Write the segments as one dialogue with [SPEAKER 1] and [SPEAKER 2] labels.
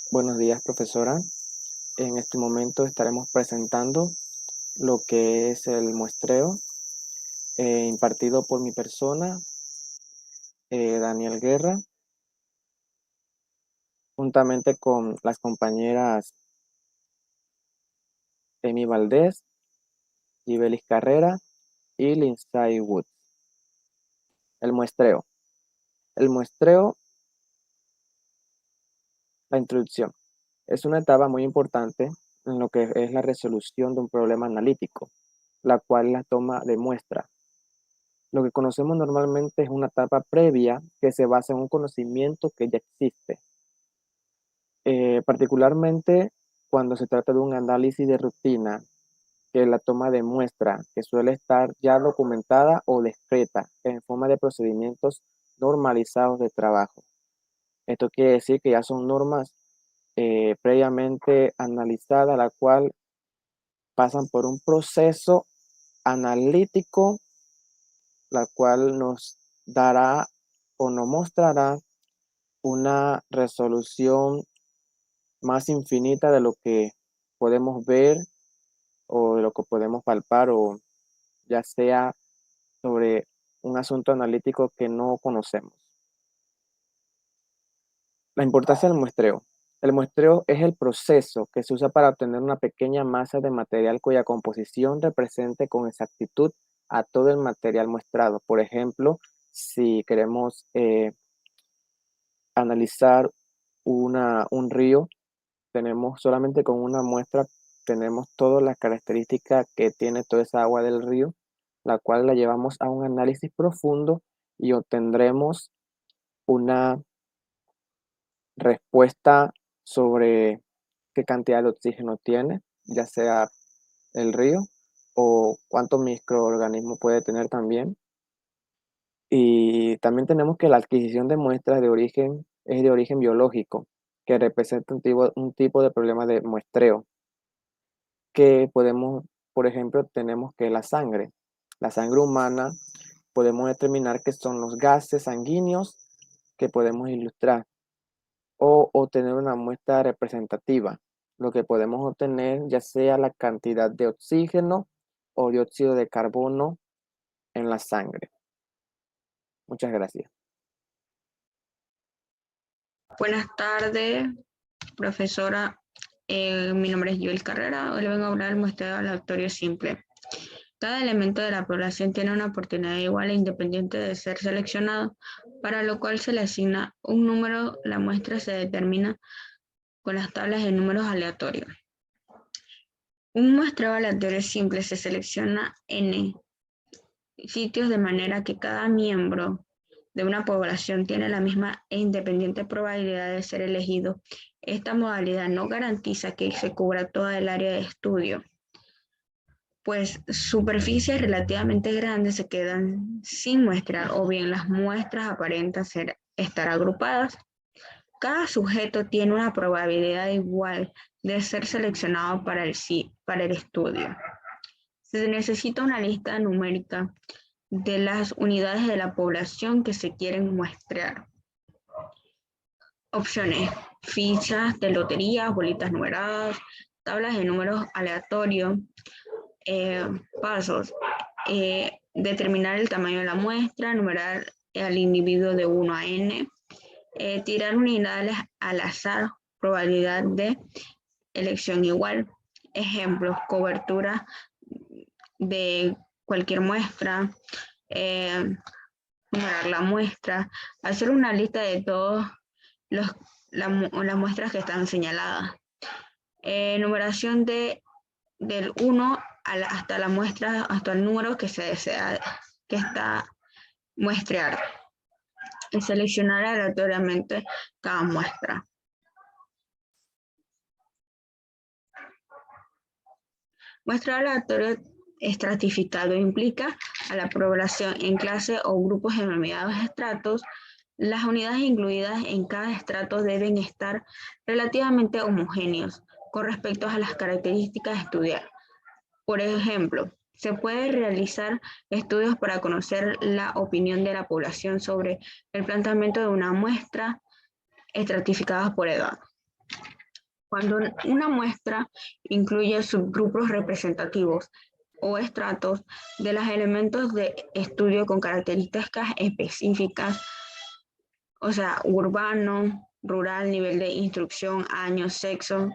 [SPEAKER 1] Buenos días, profesora. En este momento estaremos presentando lo que es el muestreo impartido por mi persona, Daniel Guerra, juntamente con las compañeras Emi Valdés, Gibelis Carrera y Lindsay Wood. El muestreo. El muestreo, la introducción, es una etapa muy importante en lo que es la resolución de un problema analítico, la cual es la toma de muestra. Lo que conocemos normalmente es una etapa previa que se basa en un conocimiento que ya existe. Particularmente cuando se trata de un análisis de rutina, que es la toma de muestra, que suele estar ya documentada o descrita en forma de procedimientos normalizados de trabajo. Esto quiere decir que ya son normas previamente analizadas, la cual pasan por un proceso analítico, la cual nos dará o nos mostrará una resolución más infinita de lo que podemos ver o de lo que podemos palpar, o ya sea sobre un asunto analítico que no conocemos. La importancia del muestreo. El muestreo es el proceso que se usa para obtener una pequeña masa de material cuya composición represente con exactitud a todo el material muestrado. Por ejemplo, si queremos analizar un río, tenemos solamente con una muestra, tenemos todas las características que tiene toda esa agua del río, la cual la llevamos a un análisis profundo y obtendremos una respuesta sobre qué cantidad de oxígeno tiene, ya sea el río o cuántos microorganismos puede tener también. Y también tenemos que la adquisición de muestras de origen es de origen biológico, que representa un tipo de problema de muestreo que podemos, por ejemplo, tenemos que la sangre humana, podemos determinar que son los gases sanguíneos que podemos ilustrar o obtener una muestra representativa, lo que podemos obtener ya sea la cantidad de oxígeno o dióxido de carbono en la sangre. Muchas gracias.
[SPEAKER 2] Buenas tardes, profesora. Mi nombre es Joel Carrera. Hoy le vengo a hablar del muestreo aleatorio simple. Cada elemento de la población tiene una oportunidad igual e independiente de ser seleccionado, para lo cual se le asigna un número. La muestra se determina con las tablas de números aleatorios. Un muestreo aleatorio simple se selecciona n sitios de manera que cada miembro de una población tiene la misma e independiente probabilidad de ser elegido. Esta modalidad no garantiza que se cubra toda el área de estudio, pues superficies relativamente grandes se quedan sin muestrar o bien las muestras aparentan estar agrupadas. Cada sujeto tiene una probabilidad igual de ser seleccionado para el estudio. Se necesita una lista numérica de las unidades de la población que se quieren muestrear. Opciones: fichas de lotería, bolitas numeradas, tablas de números aleatorios. Pasos: determinar el tamaño de la muestra, numerar al individuo de 1 a n, tirar unidades al azar, probabilidad de elección igual. Ejemplos: cobertura de cualquier muestra, numerar la muestra, hacer una lista de todas las muestras que están señaladas. Numeración del 1 hasta la muestra, hasta el número que se desea, que está muestrear. Y seleccionar aleatoriamente cada muestra. Muestreo aleatorio estratificado implica a la población en clase o grupos denominados estratos. Las unidades incluidas en cada estrato deben estar relativamente homogéneos con respecto a las características a estudiar. Por ejemplo, se puede realizar estudios para conocer la opinión de la población sobre el planteamiento de una muestra estratificada por edad. Cuando una muestra incluye subgrupos representativos o estratos de los elementos de estudio con características específicas, o sea, urbano, rural, nivel de instrucción, año, sexo,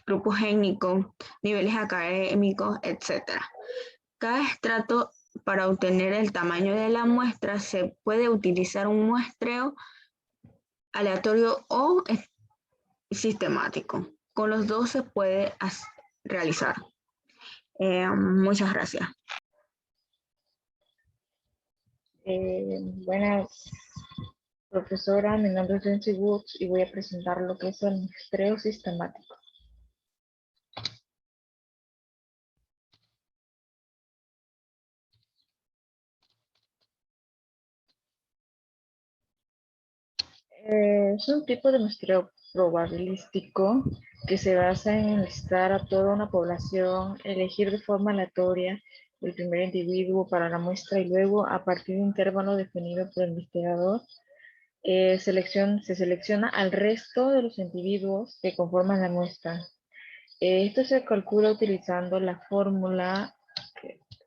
[SPEAKER 2] grupo étnico, niveles académicos, etc. Cada estrato, para obtener el tamaño de la muestra, se puede utilizar un muestreo aleatorio o sistemático. Con los dos se puede realizar. Muchas gracias.
[SPEAKER 3] Buenas, profesora. Mi nombre es Jency Woods y voy a presentar lo que es el muestreo sistemático. Es un tipo de muestreo probabilístico que se basa en enlistar a toda una población, elegir de forma aleatoria el primer individuo para la muestra y luego, a partir de un intervalo definido por el investigador, se selecciona al resto de los individuos que conforman la muestra. Esto se calcula utilizando la fórmula,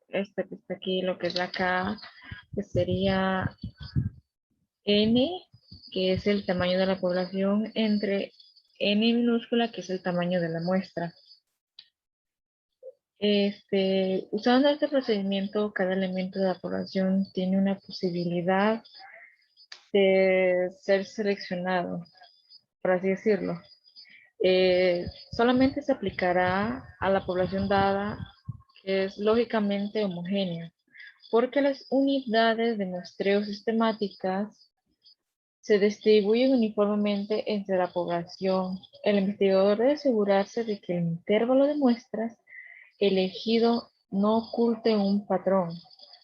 [SPEAKER 3] esta que está aquí, lo que es la K, que sería N, que es el tamaño de la población, entre N minúscula, que es el tamaño de la muestra. Usando este procedimiento, cada elemento de la población tiene una posibilidad de ser seleccionado, por así decirlo. Solamente se aplicará a la población dada, que es lógicamente homogénea, porque las unidades de muestreo sistemáticas se distribuyen uniformemente entre la población. El investigador debe asegurarse de que el intervalo de muestras elegido no oculte un patrón.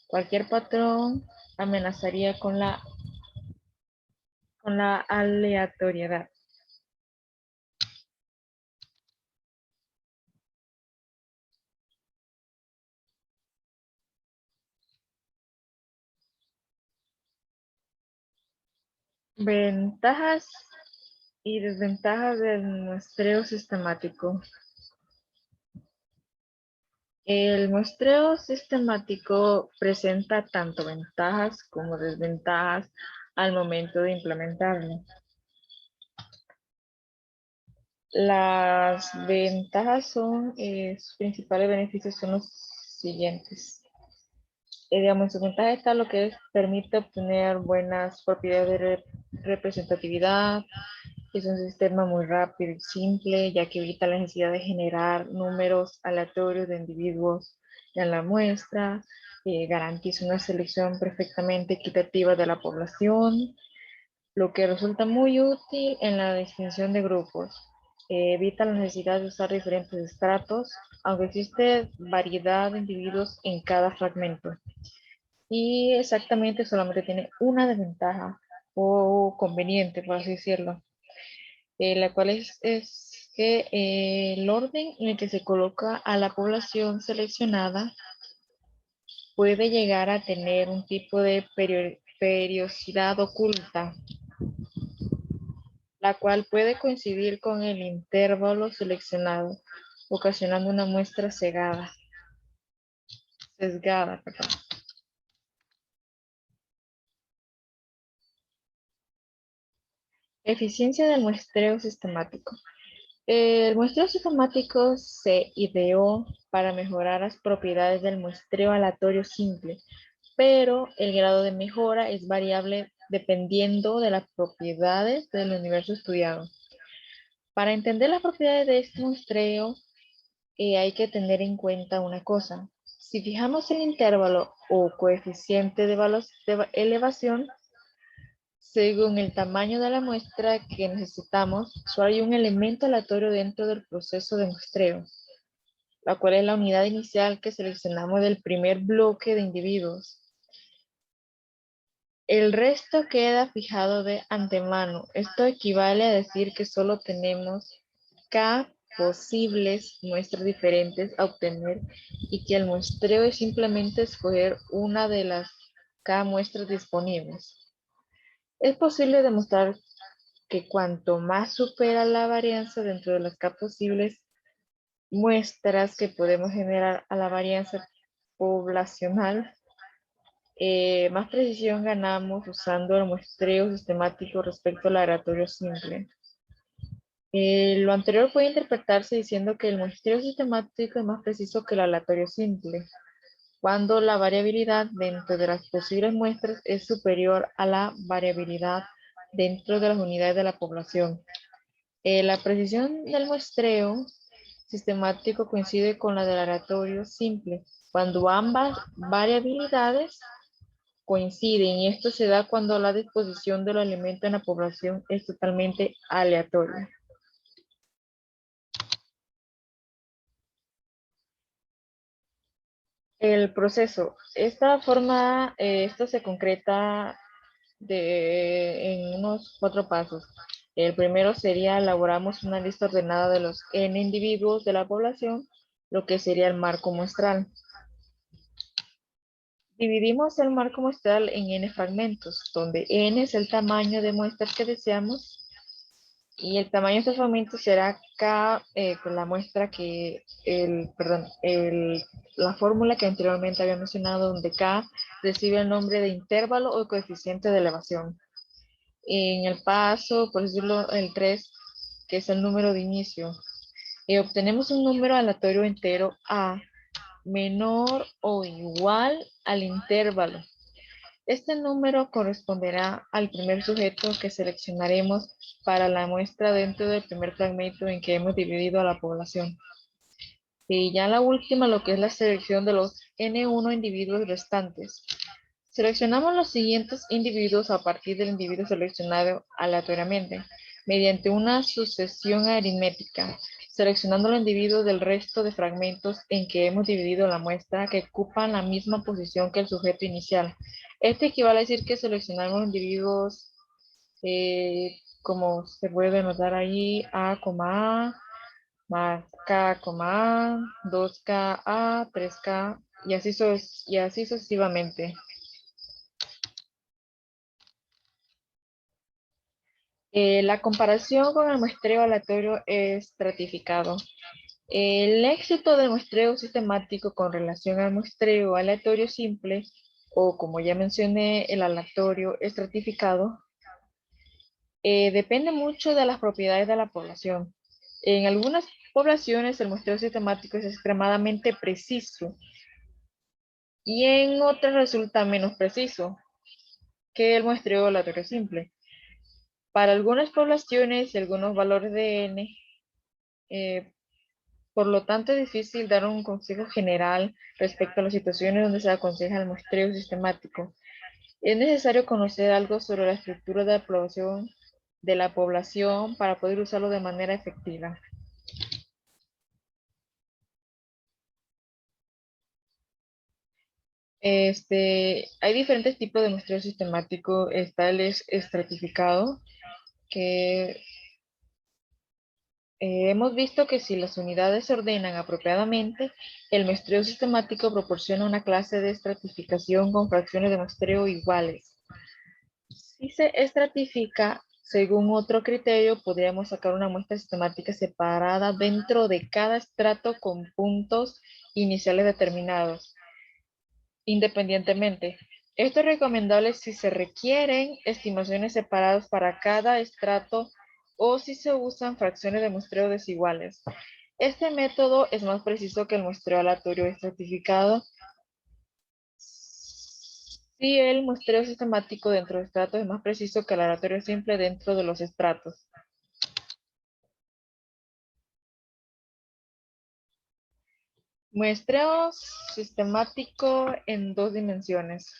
[SPEAKER 3] Cualquier patrón amenazaría con la aleatoriedad. Ventajas y desventajas del muestreo sistemático. El muestreo sistemático presenta tanto ventajas como desventajas al momento de implementarlo. Las ventajas son, sus principales beneficios son los siguientes. Digamos, en su ventaja está lo que permite obtener buenas propiedades de representatividad. Es un sistema muy rápido y simple, ya que evita la necesidad de generar números aleatorios de individuos en la muestra. Garantiza una selección perfectamente equitativa de la población, lo que resulta muy útil en la distinción de grupos. Evita la necesidad de usar diferentes estratos, aunque existe variedad de individuos en cada fragmento. Y exactamente solamente tiene una desventaja o conveniente, por así decirlo, la cual es que el orden en el que se coloca a la población seleccionada puede llegar a tener un tipo de periodicidad oculta, la cual puede coincidir con el intervalo seleccionado, ocasionando una muestra sesgada. Perdón. Eficiencia del muestreo sistemático. El muestreo sistemático se ideó para mejorar las propiedades del muestreo aleatorio simple, pero el grado de mejora es variable dependiendo de las propiedades del universo estudiado. Para entender las propiedades de este muestreo, hay que tener en cuenta una cosa. Si fijamos el intervalo o coeficiente de elevación, según el tamaño de la muestra que necesitamos, solo hay un elemento aleatorio dentro del proceso de muestreo, la cual es la unidad inicial que seleccionamos del primer bloque de individuos. El resto queda fijado de antemano. Esto equivale a decir que solo tenemos K posibles muestras diferentes a obtener y que el muestreo es simplemente escoger una de las K muestras disponibles. Es posible demostrar que cuanto más supera la varianza dentro de las K posibles muestras que podemos generar a la varianza poblacional, más precisión ganamos usando el muestreo sistemático respecto al aleatorio simple. Lo anterior puede interpretarse diciendo que el muestreo sistemático es más preciso que el aleatorio simple, cuando la variabilidad dentro de las posibles muestras es superior a la variabilidad dentro de las unidades de la población. La precisión del muestreo sistemático coincide con la del aleatorio simple, cuando ambas variabilidades coinciden, y esto se da cuando la disposición de los elementos en la población es totalmente aleatoria. El proceso. Esta forma, esto se concreta en unos 4 pasos. El primero sería elaboramos una lista ordenada de los n individuos de la población, lo que sería el marco muestral. Dividimos el marco muestral en n fragmentos, donde n es el tamaño de muestras que deseamos y el tamaño de estos fragmentos será K, con la muestra que, la fórmula que anteriormente había mencionado, donde K recibe el nombre de intervalo o coeficiente de elevación. En el paso, por decirlo, el 3, que es el número de inicio, obtenemos un número aleatorio entero A menor o igual al intervalo. Este número corresponderá al primer sujeto que seleccionaremos para la muestra dentro del primer fragmento en que hemos dividido a la población. Y ya la última, lo que es la selección de los N1 individuos restantes. Seleccionamos los siguientes individuos a partir del individuo seleccionado aleatoriamente, mediante una sucesión aritmética, seleccionando los individuos del resto de fragmentos en que hemos dividido la muestra que ocupan la misma posición que el sujeto inicial. Este equivale a decir que seleccionamos individuos, como se puede notar ahí, A, A, más K, A, 2K, A, 3K, y así sucesivamente. La comparación con el muestreo aleatorio estratificado. El éxito del muestreo sistemático con relación al muestreo aleatorio simple, o como ya mencioné, el aleatorio estratificado, depende mucho de las propiedades de la población. En algunas poblaciones el muestreo sistemático es extremadamente preciso y en otras resulta menos preciso que el muestreo aleatorio simple. Para algunas poblaciones y algunos valores de n, por lo tanto, es difícil dar un consejo general respecto a las situaciones donde se aconseja el muestreo sistemático. Es necesario conocer algo sobre la estructura de la población para poder usarlo de manera efectiva. Hay diferentes tipos de muestreo sistemático. Está el estratificado, que hemos visto que si las unidades se ordenan apropiadamente, el muestreo sistemático proporciona una clase de estratificación con fracciones de muestreo iguales. Si se estratifica según otro criterio, podríamos sacar una muestra sistemática separada dentro de cada estrato con puntos iniciales determinados, independientemente. Esto es recomendable si se requieren estimaciones separadas para cada estrato o si se usan fracciones de muestreo desiguales. Este método es más preciso que el muestreo aleatorio estratificado. Si el muestreo sistemático dentro de estratos es más preciso que el aleatorio simple dentro de los estratos. Muestreo sistemático en 2 dimensiones.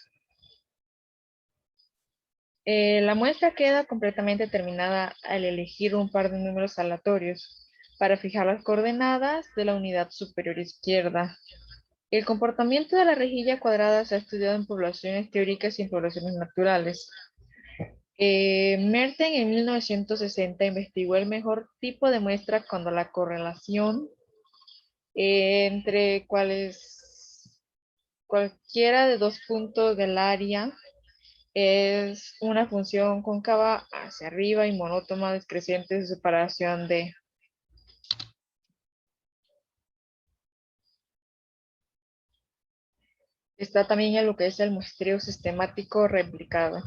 [SPEAKER 3] La muestra queda completamente terminada al elegir un par de números aleatorios para fijar las coordenadas de la unidad superior izquierda. El comportamiento de la rejilla cuadrada se ha estudiado en poblaciones teóricas y en poblaciones naturales. Merten en 1960 investigó el mejor tipo de muestra cuando la correlación entre cualquiera de 2 puntos del área Es una función cóncava hacia arriba y monótona decreciente de separación de. Está también en lo que es el muestreo sistemático replicado.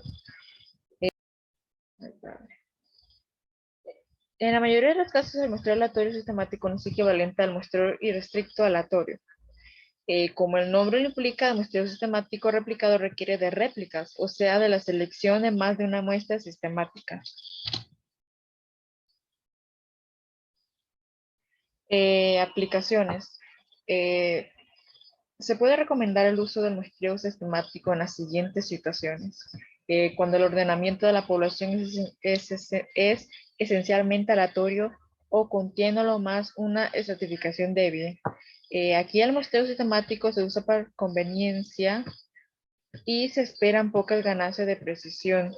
[SPEAKER 3] En la mayoría de los casos, el muestreo aleatorio sistemático no es equivalente al muestreo irrestricto aleatorio. Como el nombre lo implica, el muestreo sistemático replicado requiere de réplicas, o sea, de la selección de más de una muestra sistemática. Aplicaciones. Se puede recomendar el uso del muestreo sistemático en las siguientes situaciones. Cuando el ordenamiento de la población es esencialmente aleatorio o contiene lo más una estratificación débil. Aquí el muestreo sistemático se usa para conveniencia y se esperan pocas ganancias de precisión.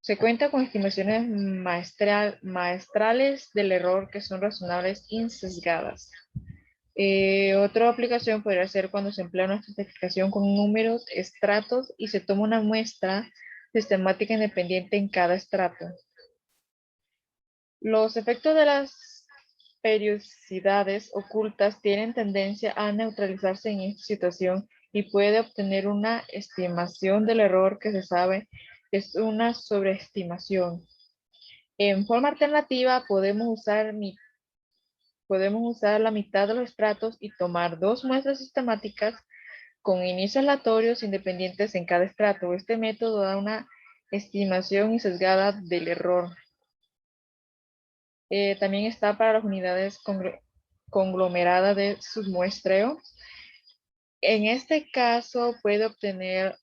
[SPEAKER 3] Se cuenta con estimaciones maestrales del error que son razonables y sesgadas. Otra aplicación podría ser cuando se emplea una estratificación con números, estratos y se toma una muestra sistemática independiente en cada estrato. Los efectos de las periodicidades ocultas tienen tendencia a neutralizarse en esta situación y puede obtener una estimación del error que se sabe es una sobreestimación. En forma alternativa, podemos usar la mitad de los estratos y tomar dos muestras sistemáticas con inicios aleatorios independientes en cada estrato. Este método da una estimación sesgada del error. También está para las unidades conglomeradas de submuestreo. En este caso puede obtener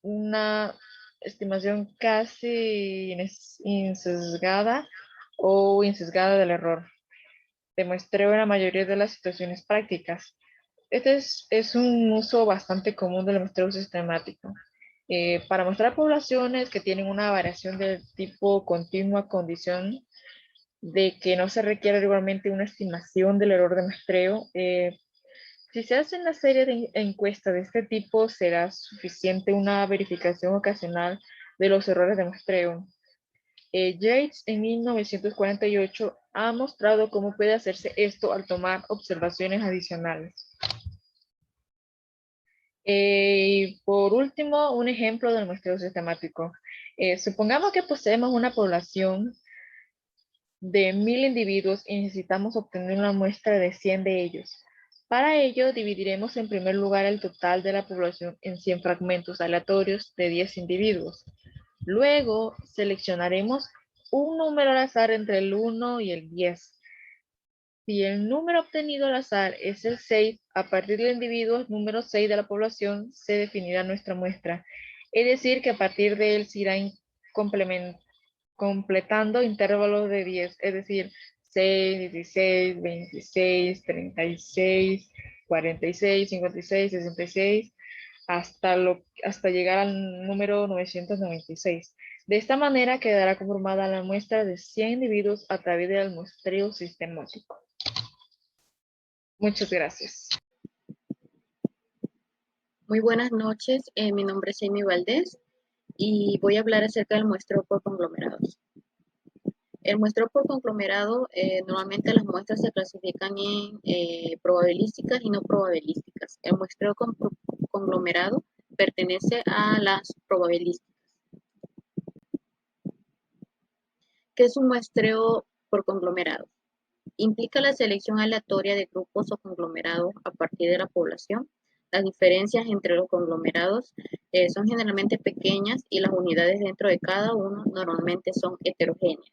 [SPEAKER 3] una estimación casi insesgada o insesgada del error de muestreo en la mayoría de las situaciones prácticas. Este es un uso bastante común del muestreo sistemático. Para mostrar poblaciones que tienen una variación del tipo continua, condición de que no se requiere igualmente una estimación del error de muestreo. Si se hace una serie de encuestas de este tipo, será suficiente una verificación ocasional de los errores de muestreo. Yates en 1948 ha mostrado cómo puede hacerse esto al tomar observaciones adicionales. Y por último, un ejemplo del muestreo sistemático. Supongamos que poseemos una población de 1000 individuos y necesitamos obtener una muestra de 100 de ellos. Para ello, dividiremos en primer lugar el total de la población en 100 fragmentos aleatorios de 10 individuos. Luego, seleccionaremos un número al azar entre el 1 y el 10. Si el número obtenido al azar es el 6, a partir del individuo número 6 de la población se definirá nuestra muestra. Es decir, que a partir de él se irá completando intervalos de 10, es decir, 6, 16, 26, 36, 46, 56, 66, hasta llegar al número 996. De esta manera quedará conformada la muestra de 100 individuos a través del muestreo sistemático. Muchas gracias.
[SPEAKER 4] Muy buenas noches, mi nombre es Amy Valdés y voy a hablar acerca del muestreo por conglomerados. El muestreo por conglomerado, normalmente las muestras se clasifican en probabilísticas y no probabilísticas. El muestreo con conglomerado pertenece a las probabilísticas. ¿Qué es un muestreo por conglomerado? Implica la selección aleatoria de grupos o conglomerados a partir de la población. Las diferencias entre los conglomerados son generalmente pequeñas y las unidades dentro de cada uno normalmente son heterogéneas.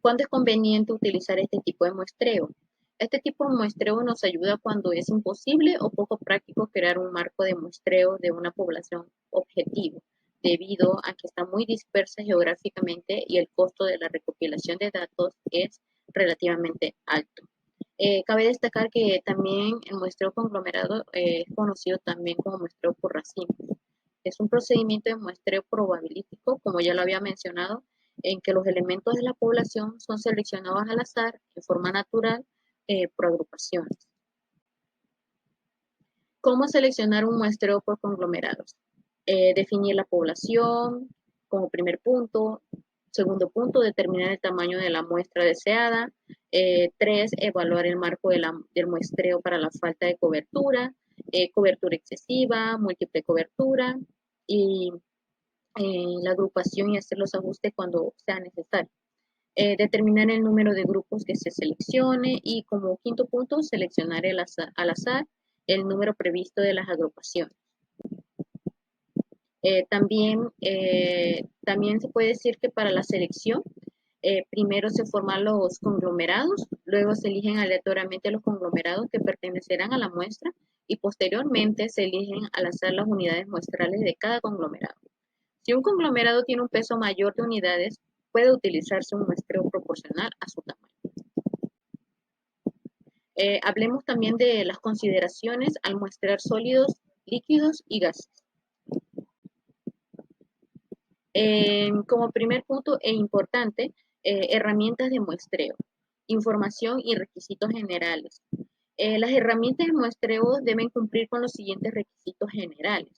[SPEAKER 4] ¿Cuándo es conveniente utilizar este tipo de muestreo? Este tipo de muestreo nos ayuda cuando es imposible o poco práctico crear un marco de muestreo de una población objetivo, debido a que está muy dispersa geográficamente y el costo de la recopilación de datos es relativamente alto. Cabe destacar que también el muestreo conglomerado es conocido también como muestreo por racimos. Es un procedimiento de muestreo probabilístico, como ya lo había mencionado, en que los elementos de la población son seleccionados al azar en forma natural por agrupaciones. ¿Cómo seleccionar un muestreo por conglomerados? Definir la población como primer punto. Segundo punto, determinar el tamaño de la muestra deseada. 3, evaluar el marco del muestreo para la falta de cobertura, cobertura excesiva, múltiple cobertura y la agrupación y hacer los ajustes cuando sea necesario. Determinar el número de grupos que se seleccione y como quinto punto, seleccionar al azar el número previsto de las agrupaciones. También se puede decir que para la selección, primero se forman los conglomerados, luego se eligen aleatoriamente los conglomerados que pertenecerán a la muestra y posteriormente se eligen al azar las unidades muestrales de cada conglomerado. Si un conglomerado tiene un peso mayor de unidades, puede utilizarse un muestreo proporcional a su tamaño. Hablemos también de las consideraciones al muestrear sólidos, líquidos y gases. Como primer punto e importante, herramientas de muestreo, información y requisitos generales. Las herramientas de muestreo deben cumplir con los siguientes requisitos generales.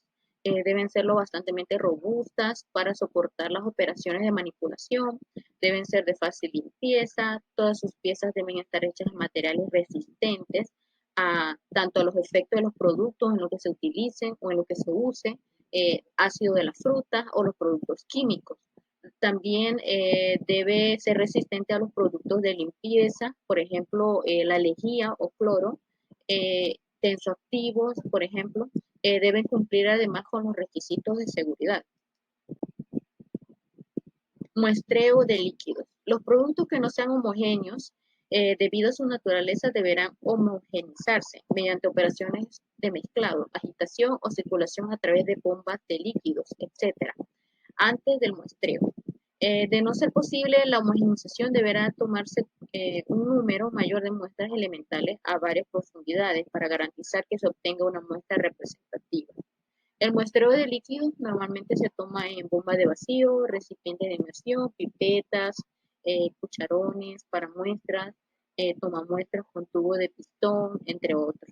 [SPEAKER 4] Deben ser lo bastante robustas para soportar las operaciones de manipulación, deben ser de fácil limpieza, todas sus piezas deben estar hechas de materiales resistentes tanto a los efectos de los productos en los que se utilicen o en lo que se use, ácido de las frutas o los productos químicos. También debe ser resistente a los productos de limpieza, por ejemplo, la lejía o cloro, tensoactivos, por ejemplo, deben cumplir además con los requisitos de seguridad. Muestreo de líquidos. Los productos que no sean homogéneos, debido a su naturaleza, deberán homogeneizarse mediante operaciones de mezclado, agitación o circulación a través de bombas de líquidos, etc. Antes del muestreo. De no ser posible, la homogeneización deberá tomarse un número mayor de muestras elementales a varias profundidades para garantizar que se obtenga una muestra representativa. El muestreo de líquidos normalmente se toma en bomba de vacío, recipientes de inmersión, pipetas, cucharones para muestras, tomamuestras con tubo de pistón, entre otros.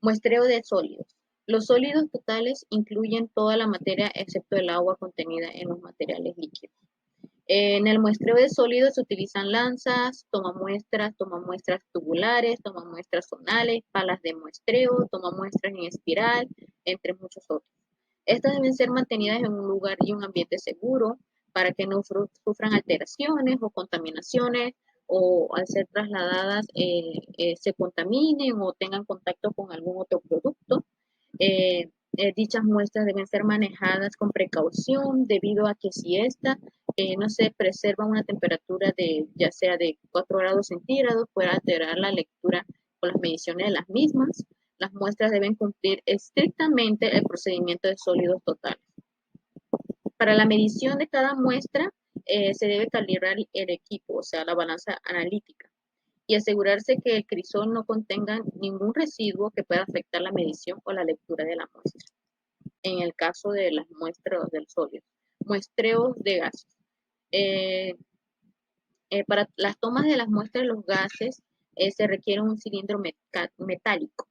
[SPEAKER 4] Muestreo de sólidos. Los sólidos totales incluyen toda la materia excepto el agua contenida en los materiales líquidos. En el muestreo de sólidos se utilizan lanzas, tomamuestras tubulares, tomamuestras zonales, palas de muestreo, tomamuestras en espiral, entre muchos otros. Estas deben ser mantenidas en un lugar y un ambiente seguro para que no sufran alteraciones o contaminaciones o al ser trasladadas se contaminen o tengan contacto con algún otro producto. Dichas muestras deben ser manejadas con precaución debido a que si esta no se preserva a una temperatura ya sea de 4 grados centígrados, puede alterar la lectura o las mediciones de las mismas. Las muestras deben cumplir estrictamente el procedimiento de sólidos totales. Para la medición de cada muestra se debe calibrar el equipo, o sea, la balanza analítica, y asegurarse que el crisol no contenga ningún residuo que pueda afectar la medición o la lectura de la muestra. En el caso de las muestras del sólido. Muestreos de gases. Para las tomas de las muestras de los gases se requiere un cilindro metálico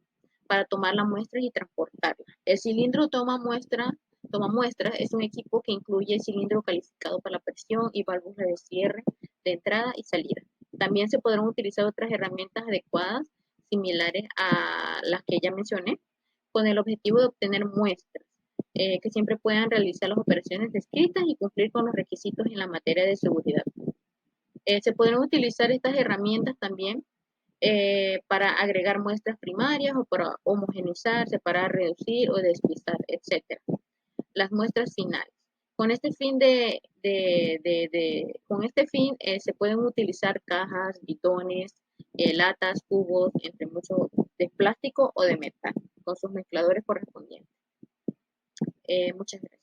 [SPEAKER 4] para tomar la muestra y transportarla. El cilindro toma muestras es un equipo que incluye el cilindro calificado para la presión y válvulas de cierre de entrada y salida. También se podrán utilizar otras herramientas adecuadas, similares a las que ya mencioné, con el objetivo de obtener muestras que siempre puedan realizar las operaciones descritas y cumplir con los requisitos en la materia de seguridad. Se podrán utilizar estas herramientas también para agregar muestras primarias o para homogeneizar, separar, reducir o despistar, etc. Las muestras finales. Con este fin, se pueden utilizar cajas, bitones, latas, cubos, entre muchos, de plástico o de metal, con sus mezcladores correspondientes. Muchas gracias.